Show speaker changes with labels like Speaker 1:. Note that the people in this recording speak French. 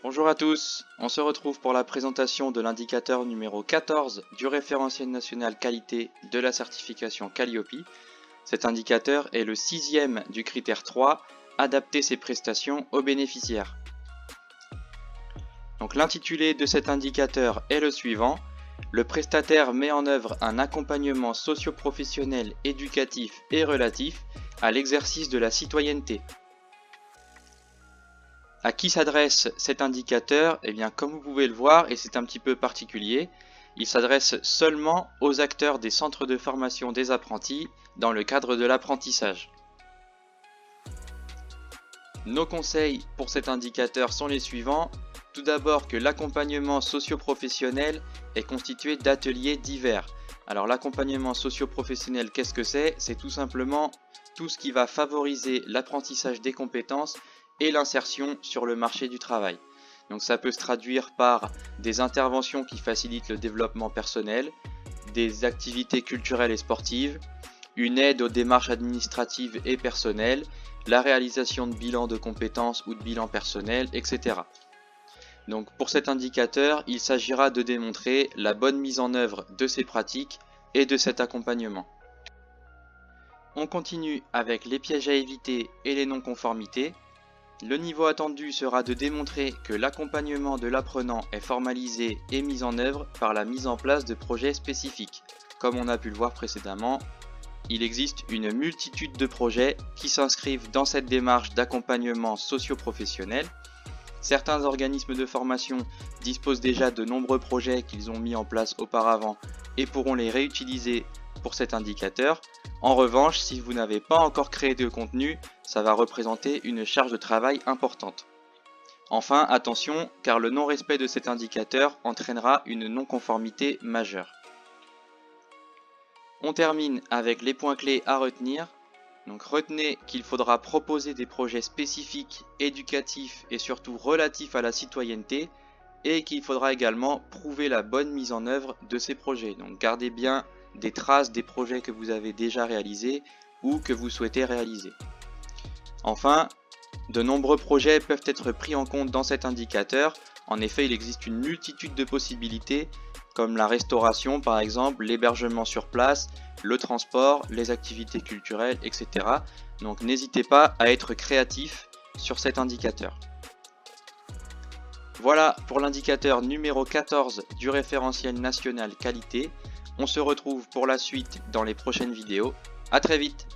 Speaker 1: Bonjour à tous, on se retrouve pour la présentation de l'indicateur numéro 14 du référentiel national qualité de la certification Calliope. Cet indicateur est le sixième du critère 3, adapter ses prestations aux bénéficiaires. Donc l'intitulé de cet indicateur est le suivant: le prestataire met en œuvre un accompagnement socio-professionnel, éducatif et relatif à l'exercice de la citoyenneté. À qui s'adresse cet indicateur? Eh bien, comme vous pouvez le voir, et c'est un petit peu particulier, il s'adresse seulement aux acteurs des centres de formation des apprentis dans le cadre de l'apprentissage. Nos conseils pour cet indicateur sont les suivants. Tout d'abord que l'accompagnement socio-professionnel est constitué d'ateliers divers. Alors l'accompagnement socio-professionnel, qu'est-ce que c'est? C'est tout simplement tout ce qui va favoriser l'apprentissage des compétences et l'insertion sur le marché du travail. Donc ça peut se traduire par des interventions qui facilitent le développement personnel, des activités culturelles et sportives, une aide aux démarches administratives et personnelles, la réalisation de bilans de compétences ou de bilans personnels, etc. Donc pour cet indicateur, il s'agira de démontrer la bonne mise en œuvre de ces pratiques et de cet accompagnement. On continue avec les pièges à éviter et les non-conformités. Le niveau attendu sera de démontrer que l'accompagnement de l'apprenant est formalisé et mis en œuvre par la mise en place de projets spécifiques. Comme on a pu le voir précédemment, il existe une multitude de projets qui s'inscrivent dans cette démarche d'accompagnement socio-professionnel. Certains organismes de formation disposent déjà de nombreux projets qu'ils ont mis en place auparavant et pourront les réutiliser pour cet indicateur. En revanche, si vous n'avez pas encore créé de contenu, ça va représenter une charge de travail importante. Enfin, attention, car le non-respect de cet indicateur entraînera une non-conformité majeure. On termine avec les points clés à retenir. Donc retenez qu'il faudra proposer des projets spécifiques, éducatifs et surtout relatifs à la citoyenneté, et qu'il faudra également prouver la bonne mise en œuvre de ces projets. Donc gardez bien des traces des projets que vous avez déjà réalisés ou que vous souhaitez réaliser. Enfin, de nombreux projets peuvent être pris en compte dans cet indicateur. En effet, il existe une multitude de possibilités comme la restauration par exemple, l'hébergement sur place, le transport, les activités culturelles, etc. Donc n'hésitez pas à être créatif sur cet indicateur. Voilà pour l'indicateur numéro 14 du référentiel national qualité. On se retrouve pour la suite dans les prochaines vidéos. À très vite!